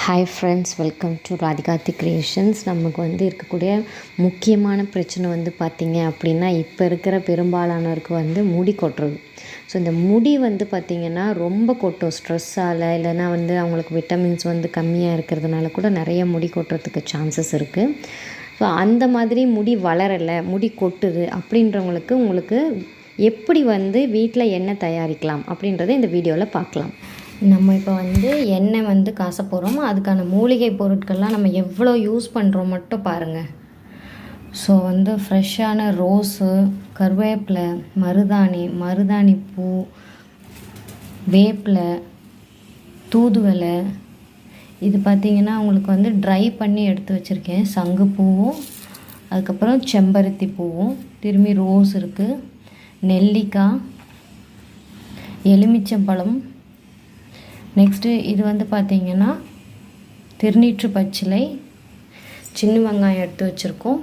Hi friends, welcome to Radhikathi creations. நமக்கு இருக்கக்கூடிய முக்கியமான பிரச்சனை பார்த்திங்க அப்படின்னா, இப்போ இருக்கிற பெரும்பாலானோருக்கு முடி கொட்டுறது. ஸோ இந்த முடி பார்த்திங்கன்னா ரொம்ப கொட்டும். ஸ்ட்ரெஸ்ஸால் இல்லைன்னா அவங்களுக்கு விட்டமின்ஸ் கம்மியாக இருக்கிறதுனால கூட நிறைய முடி கொட்டுறதுக்கு சான்சஸ் இருக்குது. ஸோ அந்த மாதிரி முடி வளரலை, முடி கொட்டுது அப்படின்றவங்களுக்கு உங்களுக்கு எப்படி வீட்டில் எண்ணெய் தயாரிக்கலாம் அப்படின்றத இந்த வீடியோவில் பார்க்கலாம். நம்ம இப்போ எண்ணெய் காச போகிறோம். அதுக்கான மூலிகை பொருட்கள்லாம் நம்ம எவ்வளோ யூஸ் பண்ணுறோம் மட்டும் பாருங்கள். ஸோ ஃப்ரெஷ்ஷான ரோஸு, கருவேப்பிலை, மருதாணி பூ, வேப்பிலை, தூதுவளை, இது பார்த்திங்கன்னா உங்களுக்கு ட்ரை பண்ணி எடுத்து வச்சுருக்கேன். சங்குப்பூவும், அதுக்கப்புறம் செம்பருத்தி பூவும், திரும்பி ரோஸ் இருக்குது, நெல்லிக்காய், எலுமிச்சம்பழம், நெக்ஸ்ட்டு இது பார்த்திங்கன்னா திருநீற்று பச்சிலை, சின்ன வெங்காயம் எடுத்து வச்சுருக்கோம்.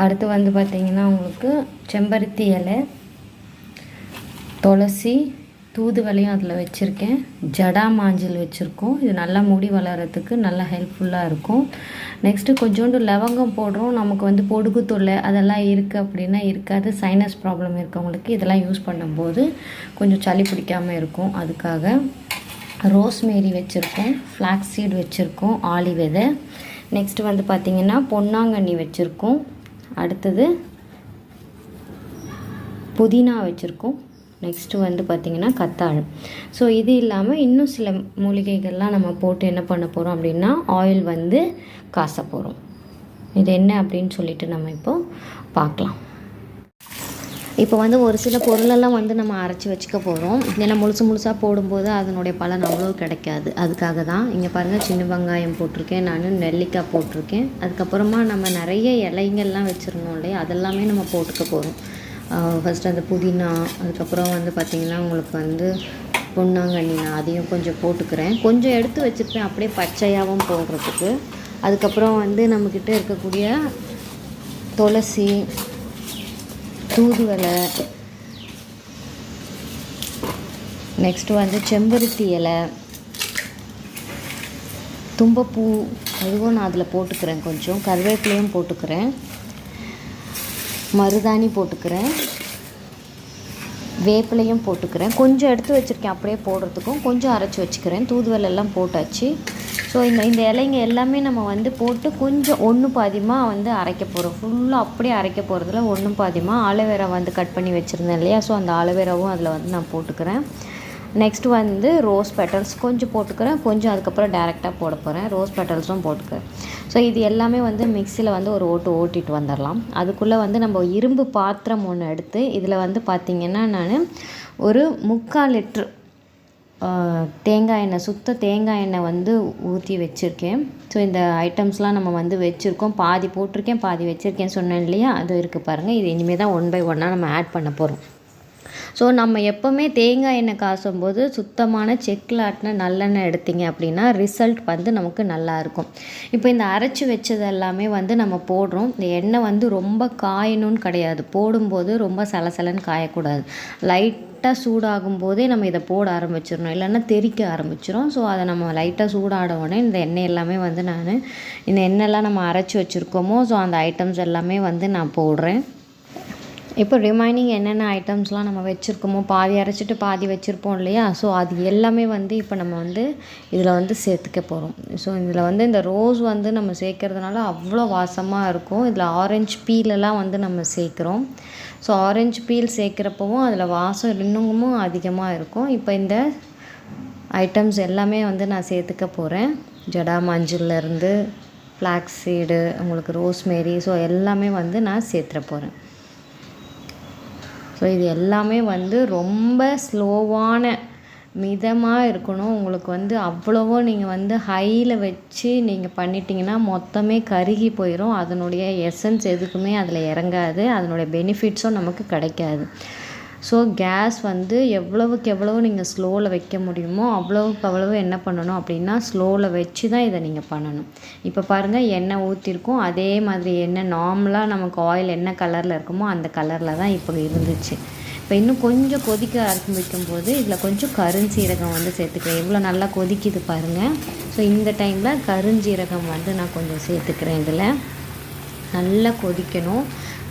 அடுத்து பார்த்திங்கன்னா உங்களுக்கு செம்பருத்தி இலை, துளசி, தூதுவளையும் அதில் வச்சுருக்கேன். ஜடாமாஞ்சல் வச்சுருக்கோம். இது நல்லா முடி வளர்கிறதுக்கு நல்லா ஹெல்ப்ஃபுல்லாக இருக்கும். நெக்ஸ்ட்டு கொஞ்சோண்டு லவங்கம் போடுறோம். நமக்கு பொடுகு தொல்லை அதெல்லாம் இருக்குது அப்படின்னா இருக்காது. சைனஸ் ப்ராப்ளம் இருக்கவங்களுக்கு இதெல்லாம் யூஸ் பண்ணும்போது கொஞ்சம் சளி பிடிக்காமல் இருக்கும். அதுக்காக ரோஸ்மேரி வச்சுருக்கோம், ஃப்ளாக்ஸ் சீட் வச்சுருக்கோம், ஆளி விதை. நெக்ஸ்ட்டு பார்த்திங்கன்னா பொன்னாங்கண்ணி வச்சுருக்கோம். அடுத்தது புதினா வச்சுருக்கோம். நெக்ஸ்ட்டு பார்த்திங்கன்னா கத்தாழை. ஸோ இது இல்லாமல் இன்னும் சில மூலிகைகள்லாம் நம்ம போட்டு என்ன பண்ண போகிறோம் அப்படின்னா ஆயில் காச போகிறோம். இது என்ன அப்படின்னு சொல்லிட்டு நம்ம இப்போது பார்க்கலாம். இப்போ ஒரு சில பொருளெல்லாம் நம்ம அரைச்சி வச்சுக்க போகிறோம். ஏன்னா முழுசாக போடும்போது அதனுடைய பலன் அவ்வளோ கிடைக்காது. அதுக்காக தான் இங்கே பாருங்கள், சின்ன வெங்காயம் போட்டிருக்கேன், நான் நெல்லிக்காய் போட்டிருக்கேன். அதுக்கப்புறமா நம்ம நிறைய இலைங்கள்லாம் வச்சுருந்தோம் இல்லையா, அதெல்லாமே நம்ம போட்டுக்க போகிறோம். ஃபஸ்ட்டு அந்த புதினா, அதுக்கப்புறம் பார்த்திங்கன்னா உங்களுக்கு பொன்னாங்கண்ணி, நான் அதையும் கொஞ்சம் போட்டுக்கிறேன். கொஞ்சம் எடுத்து வச்சுருப்பேன் அப்படியே பச்சையாகவும் போடுறதுக்கு. அதுக்கப்புறம் நம்மக்கிட்ட இருக்கக்கூடிய துளசி, தூதுவளை, நெக்ஸ்ட்டு செம்பருத்தி இலை, தும்பப்பூ, அதுவும் நான் அதில் போட்டுக்கிறேன். கொஞ்சம் கருவேப்பிலையும் போட்டுக்கிறேன், மருதாணி போட்டுக்கிறேன், வேப்பிலையும் போட்டுக்கிறேன். கொஞ்சம் எடுத்து வச்சுருக்கேன் அப்படியே போடுறதுக்கும், கொஞ்சம் அரைச்சி வச்சுக்கிறேன். தூதுவளெல்லாம் போட்டாச்சு. ஸோ இந்த இலைங்க எல்லாமே நம்ம போட்டு கொஞ்சம் ஒன்று பாதியமாக அரைக்க போகிறோம். ஃபுல்லாக அப்படியே அரைக்க போகிறதுல ஒன்று பாதியமாக ஆலோவேரா கட் பண்ணி வச்சுருந்தேன் இல்லையா, ஸோ அந்த ஆலோவேராவும் அதில் நான் போட்டுக்கிறேன். நெக்ஸ்ட்டு ரோஸ் பெட்டல்ஸ் கொஞ்சம் போட்டுக்கிறேன். கொஞ்சம் அதுக்கப்புறம் டேரெக்டாக போட போகிறேன். ரோஸ் பெட்டல்ஸும் போட்டுக்கிறேன். ஸோ இது எல்லாமே மிக்சியில் ஒரு ஓட்டிட்டு வந்துடலாம். அதுக்குள்ளே நம்ம இரும்பு பாத்திரம் ஒன்று எடுத்து இதில் பார்த்திங்கன்னா நான் ஒரு 3/4 லிட்ரு தேங்காய் எண்ணெய், சுத்த தேங்காய் எண்ணெய் ஊற்றி வச்சுருக்கேன். ஸோ இந்த ஐட்டம்ஸ்லாம் நம்ம வச்சுருக்கோம். பாதி போட்டிருக்கேன், பாதி வச்சுருக்கேன் சொன்னேன் இல்லையா, அது இருக்குது பாருங்கள். இது இனிமேல் தான் 1 by 1 நம்ம ஆட் பண்ண போகிறோம். ஸோ நம்ம எப்போவுமே தேங்காய் எண்ணெய் காசும்போது சுத்தமான செக்கில் ஆட்டின நல்லெண்ணெய் எடுத்திங்க அப்படின்னா ரிசல்ட் நமக்கு நல்லாயிருக்கும். இப்போ இந்த அரைச்சி வச்சது எல்லாமே நம்ம போடுறோம். இந்த எண்ணெய் ரொம்ப காயணும்னு கிடையாது. போடும்போது ரொம்ப சலசலன்னு காயக்கூடாது. லைட்டாக சூடாகும் போதே நம்ம இதை போட ஆரம்பிச்சிடணும், இல்லைன்னா தெறிக்க ஆரம்பிச்சிடும். ஸோ அதை நம்ம லைட்டாக சூடாட உடனே இந்த எண்ணெய் எல்லாமே நான் இந்த எண்ணெய்லாம் நம்ம அரைச்சி வச்சுருக்கோமோ, ஸோ அந்த ஐட்டம்ஸ் எல்லாமே நான் போடுறேன். இப்போ ரிமைனிங் என்னென்ன ஐட்டம்ஸ்லாம் நம்ம வச்சுருக்கோமோ, பாதி அரைச்சிட்டு பாதி வச்சுருப்போம் இல்லையா, ஸோ அது எல்லாமே இப்போ நம்ம இதில் சேர்த்துக்க போகிறோம். ஸோ இதில் இந்த ரோஸ் நம்ம சேர்க்கறதுனால அவ்வளோ வாசமாக இருக்கும். இதில் ஆரஞ்சு பீலெல்லாம் நம்ம சேர்க்குறோம். ஸோ ஆரஞ்சு பீல் சேர்க்குறப்பவும் அதில் வாசம் இன்னமும் அதிகமாக இருக்கும். இப்போ இந்த ஐட்டம்ஸ் எல்லாமே நான் சேர்த்துக்க போகிறேன். ஜடாமாஞ்சிலேருந்து ஃப்ளாக்ஸ் சீடு, உங்களுக்கு ரோஸ்மேரி, ஸோ எல்லாமே நான் சேர்த்துற போகிறேன். ஸோ இது எல்லாமே ரொம்ப ஸ்லோவான மிதமாக இருக்கணும். உங்களுக்கு அவ்வளவோ நீங்கள் ஹையில் வச்சு நீங்கள் பண்ணிட்டீங்கன்னா மொத்தமே கருகி போயிடும். அதனுடைய எசன்ஸ் எதுக்குமே அதில் இறங்காது. அதனுடைய பெனிஃபிட்ஸும் நமக்கு கிடைக்காது. ஸோ கேஸ் எவ்வளவுக்கு எவ்வளவு நீங்கள் ஸ்லோவில் வைக்க முடியுமோ அவ்வளவுக்கு அவ்வளவு என்ன பண்ணணும் அப்படின்னா ஸ்லோவில் வச்சு தான் இதை நீங்கள் பண்ணணும். இப்போ பாருங்கள், எண்ணெய் ஊற்றிருக்கோம். அதே மாதிரி எண்ணெய் நார்மலாக நமக்கு ஆயில் என்ன கலரில் இருக்குமோ அந்த கலரில் தான் இப்போ இருந்துச்சு. இப்போ இன்னும் கொஞ்சம் கொதிக்க ஆரம்பிக்கும் போது இதில் கொஞ்சம் கருஞ்சீரகம் சேர்த்துக்கிறேன். எவ்வளோ நல்லா கொதிக்குது பாருங்கள். ஸோ இந்த டைமில் கருஞ்சீரகம் வந்து நான் கொஞ்சம் சேர்த்துக்கிறேன். இதில் நல்லா கொதிக்கணும்.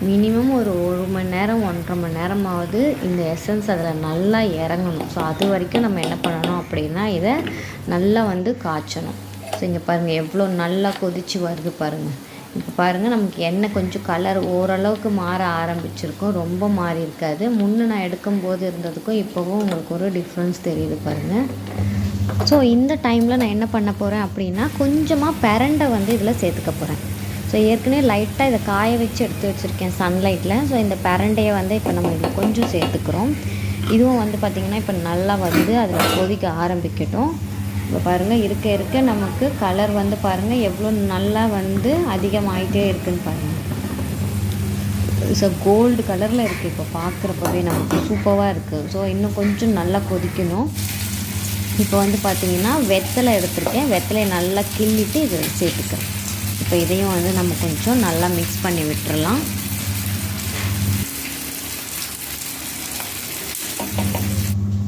மினிமம் ஒரு 1 மணி நேரம் 1.5 மணி நேரமாவது இந்த எசன்ஸ் அதில் நல்லா இறங்கணும். ஸோ அது வரைக்கும் நம்ம என்ன பண்ணணும் அப்படின்னா இதை நல்லா வந்து காய்ச்சணும். ஸோ இங்கே பாருங்கள் எவ்வளோ நல்லா கொதித்து வருது பாருங்கள். இப்போ பாருங்கள் நமக்கு எண்ணெய் கொஞ்சம் கலர் ஓரளவுக்கு மாற ஆரம்பிச்சிருக்கும், ரொம்ப மாறி இருக்காது. முன்னே நான் எடுக்கும்போது இருந்ததுக்கும் இப்போவும் உங்களுக்கு ஒரு டிஃப்ரென்ஸ் தெரியுது பாருங்கள். ஸோ இந்த டைமில் நான் என்ன பண்ண போகிறேன் அப்படின்னா கொஞ்சமாக பிரண்டை வந்து இதில் சேர்த்துக்க போகிறேன். ஸோ ஏற்கனவே லைட்டாக இதை காய வச்சு எடுத்து வச்சுருக்கேன் சன்லைட்டில். ஸோ இந்த பிரண்டையை வந்து இப்போ நம்ம இதில் கொஞ்சம் சேர்த்துக்கிறோம். இதுவும் வந்து பார்த்திங்கன்னா இப்போ நல்லா வந்து அதில் கொதிக்க ஆரம்பிக்கட்டும். இப்போ பாருங்கள் இருக்க இருக்க நமக்கு கலர் வந்து பாருங்கள் எவ்வளோ நல்லா வந்து அதிகமாகிட்டே இருக்குதுன்னு பாருங்கள். ஸோ கோல்டு கலரில் இருக்குது இப்போ பார்க்குறப்பவே நமக்கு சூப்பராக இருக்குது. ஸோ இன்னும் கொஞ்சம் நல்லா கொதிக்கணும். இப்போ வந்து பார்த்திங்கன்னா வெத்தலை எடுத்துருக்கேன். வெத்தலையை நல்லா கிள்ளிட்டு இதை சேர்த்துக்கிறேன். இப்போ இதையும் வந்து நம்ம கொஞ்சம் நல்லா மிக்ஸ் பண்ணி விட்டுறலாம்.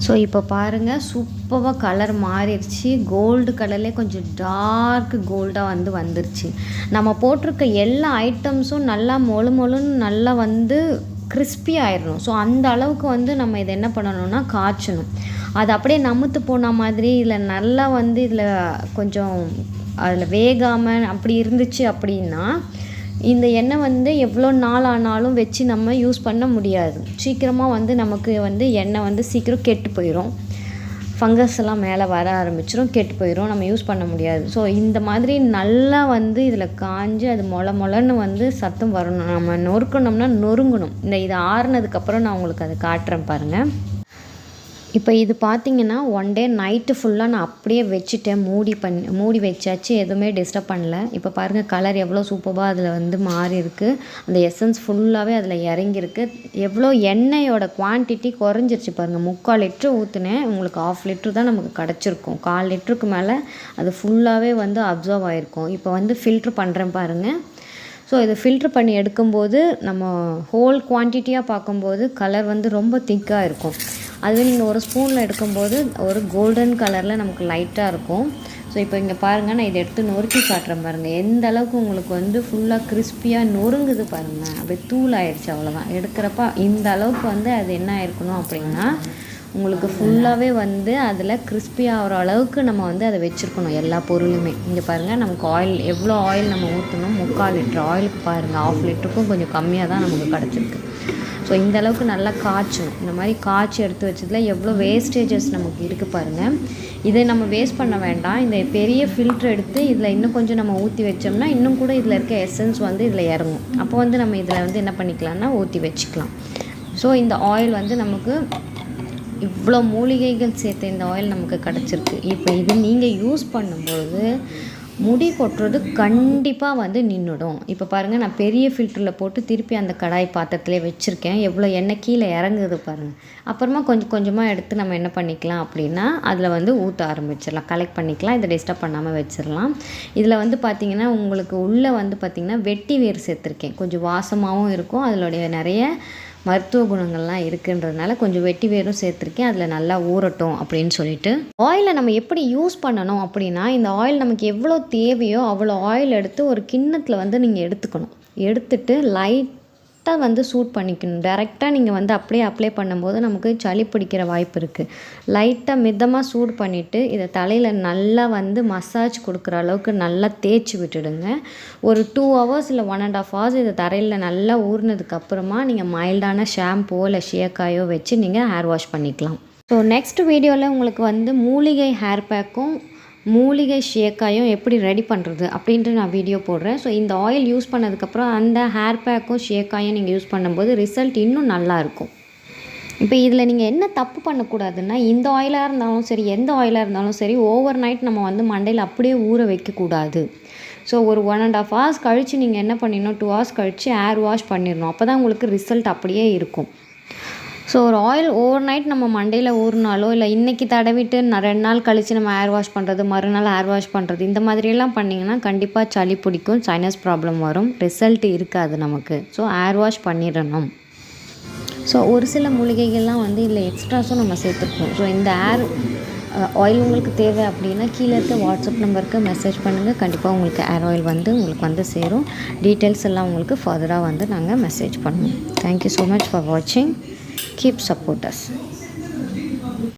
ஸோ இப்போ பாருங்கள் சூப்பராக கலர் மாறிடுச்சு. கோல்டு கலர்லேயே கொஞ்சம் டார்க் கோல்டாக வந்து வந்துருச்சு. நம்ம போட்டிருக்க எல்லா ஐட்டம்ஸும் நல்லா மொழுன்னு நல்லா வந்து கிறிஸ்பி ஆயிடணும். ஸோ அந்த அளவுக்கு வந்து நம்ம இதை என்ன பண்ணணும்னா காய்ச்சணும். அது அப்படியே நமுத்து போன மாதிரி இல்லை நல்லா வந்து இதில் கொஞ்சம் அதில் வேகாமல் அப்படி இருந்துச்சு அப்படின்னா இந்த எண்ணெய் வந்து எவ்வளோ நாள் ஆனாலும் வச்சு நம்ம யூஸ் பண்ண முடியாது. சீக்கிரமாக வந்து நமக்கு வந்து எண்ணெய் வந்து சீக்கிரம் கெட்டு போயிடும். ஃபங்கஸ் எல்லாம் மேலே வர ஆரம்பிச்சிடும், கெட்டு போயிடும், நம்ம யூஸ் பண்ண முடியாது. ஸோ இந்த மாதிரி நல்லா வந்து இதில் காஞ்சி அது மொளன்னு வந்து சத்தம் வரணும். நம்ம நொறுக்கணும்னா நொறுங்கணும். இது ஆறுனதுக்கப்புறம் நான் உங்களுக்கு அதை காட்டுறேன் பாருங்கள். இப்போ இது பார்த்திங்கன்னா 1 டே நைட்டு ஃபுல்லாக நான் அப்படியே வச்சுட்டேன். மூடி வச்சாச்சு, எதுவுமே டிஸ்டர்ப் பண்ணல. இப்போ பாருங்கள் கலர் எவ்வளோ சூப்பராக அதில் வந்து மாறி இருக்குது. அந்த எசன்ஸ் ஃபுல்லாகவே அதில் இறங்கியிருக்கு. எவ்வளோ எண்ணெயோட குவான்டிட்டி குறைஞ்சிருச்சு பாருங்கள். 3/4 லிட்ரு ஊற்றுனேன், உங்களுக்கு 1/2 லிட்ரு தான் நமக்கு கிடச்சிருக்கும். 1/4 லிட்டருக்கு மேலே அது ஃபுல்லாகவே வந்து அப்சர்வ் ஆகிருக்கும். இப்போ வந்து ஃபில்ட்ரு பண்ணுறேன் பாருங்கள். ஸோ இதை ஃபில்ட்ரு பண்ணி எடுக்கும்போது நம்ம ஹோல் குவான்டிட்டியாக பார்க்கும்போது கலர் வந்து ரொம்ப திக்காக இருக்கும். அதுவே நீங்கள் ஒரு ஸ்பூனில் எடுக்கும்போது ஒரு கோல்டன் கலரில் நமக்கு லைட்டாக இருக்கும். ஸோ இப்போ இங்கே பாருங்கள் நான் இதை எடுத்து நொறுக்கி காட்டுறேன் பாருங்கள். எந்த அளவுக்கு உங்களுக்கு வந்து ஃபுல்லாக கிறிஸ்பியாக நொறுங்குது பாருங்கள். அப்படியே தூள் ஆயிடுச்சு, அவ்வளோதான். எடுக்கிறப்ப இந்த அளவுக்கு வந்து அது என்ன ஆயிருக்கணும் அப்படின்னா உங்களுக்கு ஃபுல்லாகவே வந்து அதில் கிறிஸ்பி ஆகிற அளவுக்கு நம்ம வந்து அதை வச்சுருக்கணும் எல்லா பொருளுமே. இங்கே பாருங்கள் நமக்கு ஆயில் எவ்வளோ ஆயில் நம்ம ஊற்றணும், 3/4 லிட்ரு ஆயிலுக்கு பாருங்கள் 1/2 லிட்டருக்கும் கொஞ்சம் கம்மியாக தான் நமக்கு கிடச்சிருக்கு. ஸோ இந்த அளவுக்கு நல்லா காய்ச்சணும். இந்த மாதிரி காய்ச்சி எடுத்து வச்சதில் எவ்வளோ வேஸ்டேஜஸ் நமக்கு இருக்குது பாருங்கள். இதை நம்ம வேஸ்ட் பண்ண வேண்டாம். இந்த பெரிய ஃபில்ட்ரு எடுத்து இதில் இன்னும் கொஞ்சம் நம்ம ஊற்றி வச்சோம்னா இன்னும் கூட இதில் இருக்க எசன்ஸ் வந்து இதில் இறங்கும். அப்போ வந்து நம்ம இதில் வந்து என்ன பண்ணிக்கலாம்னா ஊற்றி வச்சுக்கலாம். ஸோ இந்த ஆயில் வந்து நமக்கு இவ்வளோ மூலிகைகள் சேர்த்து இந்த ஆயில் நமக்கு கிடச்சிருக்கு. இப்போ இது நீங்கள் யூஸ் பண்ணும்பொழுது முடி கொட்டுறது கண்டிப்பாக வந்து நின்றுடும். இப்போ பாருங்கள் நான் பெரிய ஃபில்டரில் போட்டு திருப்பி அந்த கடாய் பாத்திரத்திலே வச்சுருக்கேன். எவ்வளோ எண்ணெய் கீழே இறங்குது பாருங்கள். அப்புறமா கொஞ்சம் கொஞ்சமாக எடுத்து நம்ம என்ன பண்ணிக்கலாம் அப்படின்னா அதில் வந்து ஊற்ற ஆரம்பிச்சிடலாம், கலெக்ட் பண்ணிக்கலாம். இதை டிஸ்டர்ப் பண்ணாமல் வச்சிடலாம். இதில் வந்து பார்த்திங்கன்னா உங்களுக்கு உள்ளே வந்து பார்த்திங்கன்னா வெட்டி வேர் சேர்த்துருக்கேன். கொஞ்சம் வாசமாகவும் இருக்கும், அதிலுடைய நிறைய மருத்துவ குணங்கள்லாம் இருக்குன்றதுனால கொஞ்சம் வெட்டி வேரும் சேர்த்துருக்கேன். அதில் நல்லா ஊறட்டும் அப்படின்னு சொல்லிட்டு. ஆயிலை நம்ம எப்படி யூஸ் பண்ணணும் அப்படின்னா இந்த ஆயில் நமக்கு எவ்வளோ தேவையோ அவ்வளோ ஆயில் எடுத்து ஒரு கிண்ணத்தில் வந்து நீங்கள் எடுத்துக்கணும். எடுத்துட்டு லைட்டாக வந்து சூட் பண்ணிக்கணும். டைரெக்டாக நீங்கள் வந்து அப்படியே அப்ளை பண்ணும்போது நமக்கு சளி பிடிக்கிற வாய்ப்பு இருக்குது. லைட்டாக மிதமாக சூடு பண்ணிவிட்டு இதை தலையில் நல்லா வந்து மசாஜ் கொடுக்குற அளவுக்கு நல்லா தேய்ச்சி விட்டுடுங்க. ஒரு 2 ஹவர்ஸ் இல்லை 1.5 ஹவர்ஸ் இதை தரையில் நல்லா ஊறினதுக்கப்புறமா நீங்கள் மைல்டான ஷாம்போ இல்லை ஷேக்காயோ வச்சு நீங்கள் ஹேர் வாஷ் பண்ணிக்கலாம். ஸோ நெக்ஸ்ட் வீடியோவில் உங்களுக்கு வந்து மூலிகை ஹேர் பேக்கும் மூலிகை ஷேக்காயும் எப்படி ரெடி பண்ணுறது அப்படின்ட்டு நான் வீடியோ போடுறேன். ஸோ இந்த ஆயில் யூஸ் பண்ணதுக்கப்புறம் அந்த ஹேர் பேக்கும் ஷேக்காயும் நீங்கள் யூஸ் பண்ணும்போது ரிசல்ட் இன்னும் நல்லாயிருக்கும். இப்போ இதில் நீங்கள் என்ன தப்பு பண்ணக்கூடாதுன்னா இந்த ஆயிலாக இருந்தாலும் சரி எந்த ஆயிலாக இருந்தாலும் சரி ஓவர் நைட் நம்ம வந்து மண்டையில் அப்படியே ஊற வைக்கக்கூடாது. ஸோ ஒரு 1.5 ஹவர்ஸ் கழித்து நீங்கள் என்ன பண்ணிடணும், 2 ஹவர்ஸ் கழித்து ஹேர் வாஷ் பண்ணிடணும். அப்போ தான் உங்களுக்கு ரிசல்ட் அப்படியே இருக்கும். ஸோ ஒரு ஆயில் ஓவர் நைட் நம்ம மண்டையில் ஊறினாலோ இல்லை இன்றைக்கி தடவிட்டு 2 நாள் கழித்து நம்ம ஹேர் வாஷ் பண்ணுறது, மறுநாள் ஹேர் வாஷ் பண்ணுறது, இந்த மாதிரியெல்லாம் பண்ணிங்கன்னா கண்டிப்பாக சளி பிடிக்கும், சைனஸ் ப்ராப்ளம் வரும், ரிசல்ட் இருக்காது நமக்கு. ஸோ ஹேர் வாஷ் பண்ணிடணும். ஸோ ஒரு சில மூலிகைகள்லாம் வந்து இதில் எக்ஸ்ட்ராஸும் நம்ம சேர்த்துருக்கோம். ஸோ இந்த ஆயில் உங்களுக்கு தேவை அப்படின்னா கீழே இருக்க வாட்ஸ்அப் நம்பருக்கு மெசேஜ் பண்ணுங்கள். கண்டிப்பாக உங்களுக்கு ஹேர் ஆயில் வந்து உங்களுக்கு வந்து சேரும். டீட்டெயில்ஸ் எல்லாம் உங்களுக்கு ஃபர்தராக வந்து நாங்கள் மெசேஜ் பண்ணுவோம். தேங்க்யூ ஸோ மச் ஃபார் வாட்சிங். Keep support us.